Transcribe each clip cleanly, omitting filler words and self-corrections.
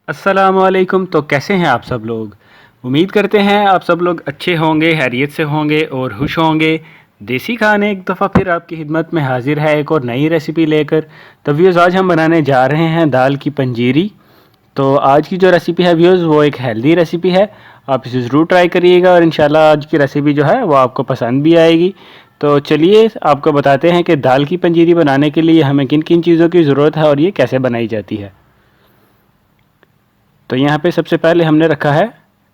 अस्सलामुअलैकुम। तो कैसे हैं आप सब लोग। उम्मीद करते हैं आप सब लोग अच्छे होंगे, हैरियत से होंगे और खुश होंगे। देसी खाने एक दफ़ा फिर आपकी खिदमत में हाजिर है एक और नई रेसिपी लेकर। तो व्यूज़ आज हम बनाने जा रहे हैं दाल की पंजीरी। तो आज की जो रेसिपी है व्यूज़ वो एक हेल्दी रेसिपी है। आप इसे ज़रूर ट्राई करिएगा और इंशाल्लाह आज की रेसिपी जो है वो आपको पसंद भी आएगी। तो चलिए आपको बताते हैं कि दाल की पंजीरी बनाने के लिए हमें किन किन चीज़ों की ज़रूरत है और ये कैसे बनाई जाती है। तो यहाँ पे सबसे पहले हमने रखा है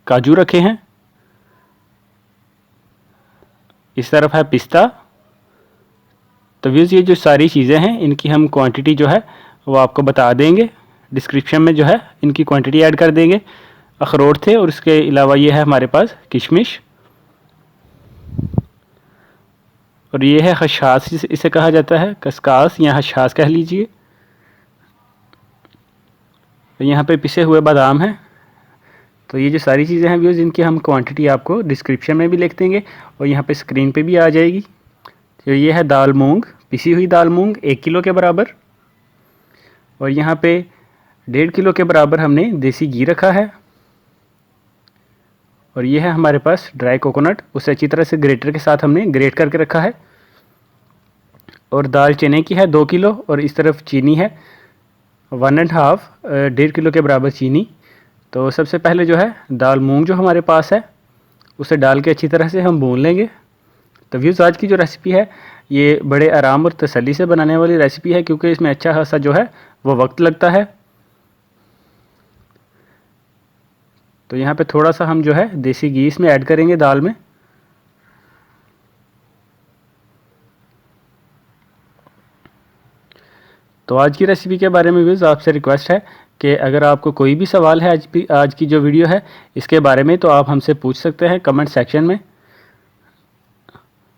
काजू रखे हैं, इस तरफ है पिस्ता। तो व्यूज़ ये जो सारी चीज़ें हैं इनकी हम क्वांटिटी जो है वो आपको बता देंगे, डिस्क्रिप्शन में जो है इनकी क्वांटिटी ऐड कर देंगे। अखरोट थे और इसके अलावा ये है हमारे पास किशमिश और ये है खशास, इसे कहा जाता है खसकास या खशास कह लीजिए। तो यहाँ पे पिसे हुए बादाम हैं। तो ये जो सारी चीज़ें हैं व्यूज़ इनकी हम क्वांटिटी आपको डिस्क्रिप्शन में भी लिख देंगे और यहाँ पे स्क्रीन पे भी आ जाएगी। तो ये है दाल मूंग, पिसी हुई दाल मूंग 1 किलो के बराबर। और यहाँ पे 1.5 किलो के बराबर हमने देसी घी रखा है। और ये है हमारे पास ड्राई कोकोनट, उसे अच्छी तरह से ग्रेटर के साथ हमने ग्रेट करके रखा है। और दाल चने की है 2 किलो और इस तरफ चीनी है 1.5, 1.5 किलो के बराबर चीनी। तो सबसे पहले जो है दाल मूंग जो हमारे पास है उसे डाल के अच्छी तरह से हम भून लेंगे। तो व्यूज़ आज की जो रेसिपी है ये बड़े आराम और तसल्ली से बनाने वाली रेसिपी है क्योंकि इसमें अच्छा खासा जो है वो वक्त लगता है। तो यहाँ पे थोड़ा सा हम जो है देसी घी इसमें ऐड करेंगे दाल में। तो आज की रेसिपी के बारे में व्यूज़ आपसे रिक्वेस्ट है कि अगर आपको कोई भी सवाल है आज की जो वीडियो है इसके बारे में तो आप हमसे पूछ सकते हैं कमेंट सेक्शन में।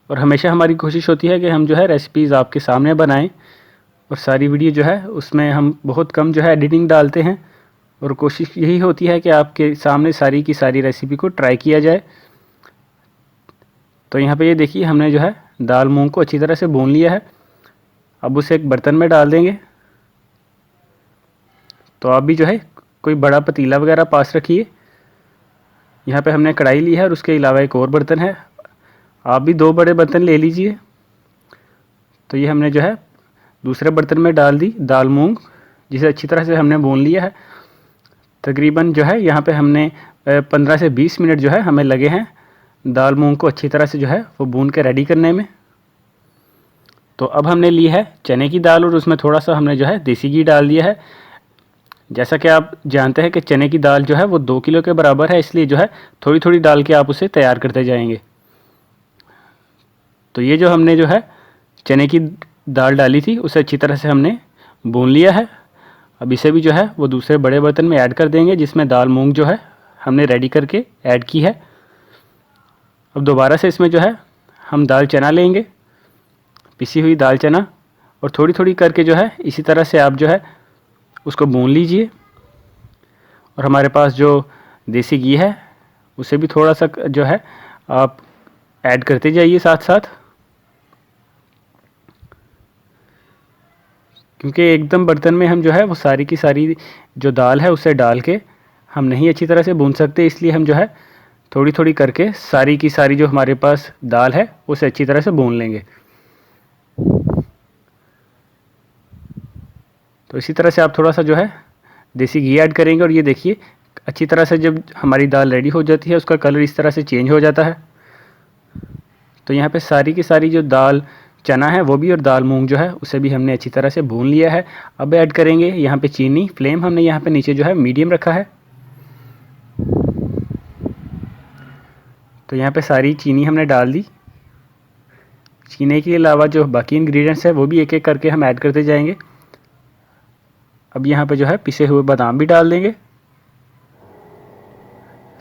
और हमेशा हमारी कोशिश होती है कि हम जो है रेसिपीज़ आपके सामने बनाएं और सारी वीडियो जो है उसमें हम बहुत कम जो है एडिटिंग डालते हैं और कोशिश यही होती है कि आपके सामने सारी की सारी रेसिपी को ट्राई किया जाए। तो यहाँ पे ये देखिए हमने जो है दाल मूंग को अच्छी तरह से भून लिया है। अब उसे एक बर्तन में डाल देंगे। तो आप भी जो है कोई बड़ा पतीला वगैरह पास रखिए। यहाँ पे हमने कढ़ाई ली है और उसके अलावा एक और बर्तन है, आप भी 2 बड़े बर्तन ले लीजिए। तो ये हमने जो है दूसरे बर्तन में डाल दी दाल मूंग, जिसे अच्छी तरह से हमने भून लिया है। तकरीबन जो है यहाँ पे हमने 15 से 20 मिनट जो है हमें लगे हैं दाल मूंग को अच्छी तरह से जो है वो भून के रेडी करने में। तो अब हमने ली है चने की दाल और उसमें थोड़ा सा हमने जो है देसी घी डाल दिया है। जैसा कि आप जानते हैं कि चने की दाल जो है वो 2 किलो के बराबर है, इसलिए जो है थोड़ी थोड़ी डाल के आप उसे तैयार करते जाएंगे। तो ये जो हमने जो है चने की दाल डाली थी उसे अच्छी तरह से हमने भून लिया है। अब इसे भी जो है वो दूसरे बड़े बर्तन में ऐड कर देंगे जिसमें दाल मूंग जो है हमने रेडी करके ऐड की है। अब दोबारा से इसमें जो है हम दाल चना लेंगे, पिसी हुई दाल चना, और थोड़ी थोड़ी करके जो है इसी तरह से आप जो है उसको भून लीजिए। और हमारे पास जो देसी घी है उसे भी थोड़ा सा जो है आप ऐड करते जाइए साथ साथ, क्योंकि एकदम बर्तन में हम जो है वो सारी की सारी जो दाल है उसे डाल के हम नहीं अच्छी तरह से भून सकते, इसलिए हम जो है थोड़ी थोड़ी करके सारी की सारी जो हमारे पास दाल है उसे अच्छी तरह से भून लेंगे। तो इसी तरह से आप थोड़ा सा जो है देसी घी ऐड करेंगे और ये देखिए अच्छी तरह से जब हमारी दाल रेडी हो जाती है उसका कलर इस तरह से चेंज हो जाता है। तो यहाँ पे सारी की सारी जो दाल चना है वो भी और दाल मूंग जो है उसे भी हमने अच्छी तरह से भून लिया है। अब ऐड करेंगे यहाँ पे चीनी। फ्लेम हमने यहाँ पे नीचे जो है मीडियम रखा है। तो यहाँ पे सारी चीनी हमने डाल दी। चीनी के अलावा जो बाकी इंग्रेडिएंट्स है वो भी एक एक करके हम ऐड करते जाएंगे। अब यहाँ पे जो है पिसे हुए बादाम भी डाल देंगे,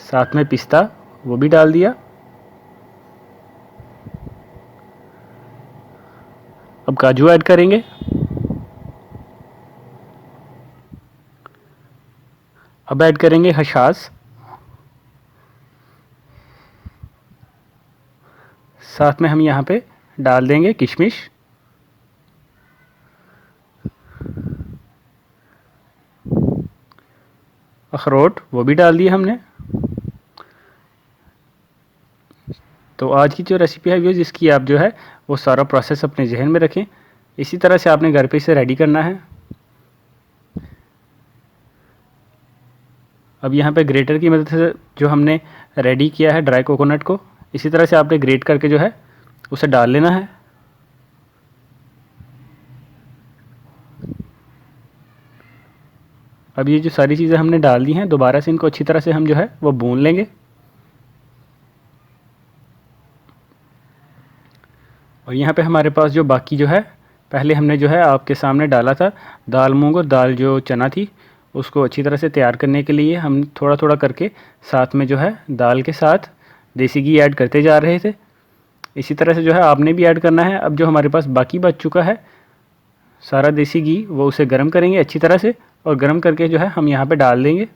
साथ में पिस्ता वो भी डाल दिया। अब काजू ऐड करेंगे। अब ऐड करेंगे खशास, साथ में हम यहाँ पे डाल देंगे किशमिश। अखरोट वो भी डाल दिए हमने। तो आज की जो रेसिपी है व्यूअर्स, इसकी आप जो है वो सारा प्रोसेस अपने जहन में रखें। इसी तरह से आपने घर पे इसे रेडी करना है। अब यहाँ पे ग्रेटर की मदद से जो हमने रेडी किया है ड्राई कोकोनट को, इसी तरह से आपने ग्रेट करके जो है उसे डाल लेना है। अब ये जो सारी चीज़ें हमने डाल दी हैं, दोबारा से इनको अच्छी तरह से हम जो है वो भून लेंगे। और यहाँ पे हमारे पास जो बाकी जो है, पहले हमने जो है आपके सामने डाला था दाल मूंग और दाल जो चना थी, उसको अच्छी तरह से तैयार करने के लिए हम थोड़ा थोड़ा करके साथ में जो है दाल के साथ देसी घी ऐड करते जा रहे थे। इसी तरह से जो है आपने भी ऐड करना है। अब जो हमारे पास बाकी बच चुका है सारा देसी घी, वो उसे गर्म करेंगे अच्छी तरह से, और गर्म करके जो है हम यहाँ पे डाल देंगे।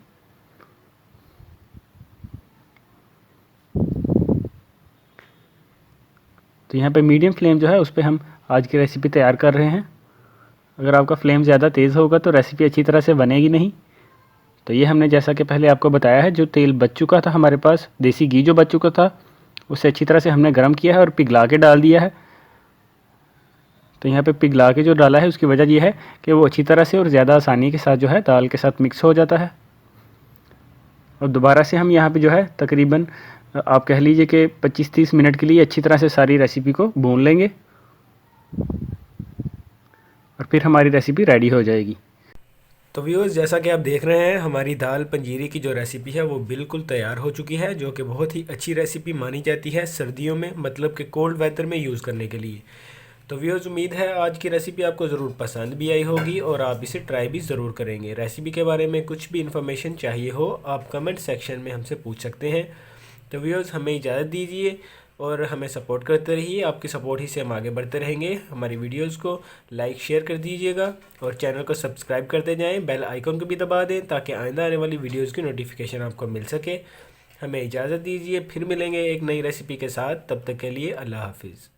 तो यहाँ पे मीडियम फ्लेम जो है उस पर हम आज की रेसिपी तैयार कर रहे हैं। अगर आपका फ्लेम ज़्यादा तेज़ होगा तो रेसिपी अच्छी तरह से बनेगी नहीं। तो ये हमने जैसा कि पहले आपको बताया है, जो तेल बच चुका था हमारे पास, देसी घी जो बच चुका था, उसे अच्छी तरह से हमने गर्म किया है और पिघला के डाल दिया है। तो यहाँ पे पिघला के जो डाला है उसकी वजह ये है कि वो अच्छी तरह से और ज़्यादा आसानी के साथ जो है दाल के साथ मिक्स हो जाता है। और दोबारा से हम यहाँ पे जो है तकरीबन आप कह लीजिए कि 25-30 मिनट के लिए अच्छी तरह से सारी रेसिपी को भून लेंगे, और फिर हमारी रेसिपी रेडी हो जाएगी। तो व्यूअर्स, जैसा कि आप देख रहे हैं, हमारी दाल पंजीरी की जो रेसिपी है वो बिल्कुल तैयार हो चुकी है, जो कि बहुत ही अच्छी रेसिपी मानी जाती है सर्दियों में, मतलब कि कोल्ड वेदर में यूज़ करने के लिए। तो व्यूअर्स, उम्मीद है आज की रेसिपी आपको ज़रूर पसंद भी आई होगी और आप इसे ट्राई भी ज़रूर करेंगे। रेसिपी के बारे में कुछ भी इन्फॉर्मेशन चाहिए हो, आप कमेंट सेक्शन में हमसे पूछ सकते हैं। तो व्यूअर्स, हमें इजाज़त दीजिए और हमें सपोर्ट करते रहिए। आपकी सपोर्ट ही से हम आगे बढ़ते रहेंगे। हमारी वीडियोस को लाइक शेयर कर दीजिएगा और चैनल को सब्सक्राइब करते जाएं। बेल आइकन को भी दबा दें ताकि आइंदा आने वाली वीडियोस की नोटिफिकेशन आपको मिल सके। हमें इजाज़त दीजिए, फिर मिलेंगे एक नई रेसिपी के साथ। तब तक के लिए अल्लाह हाफिज़।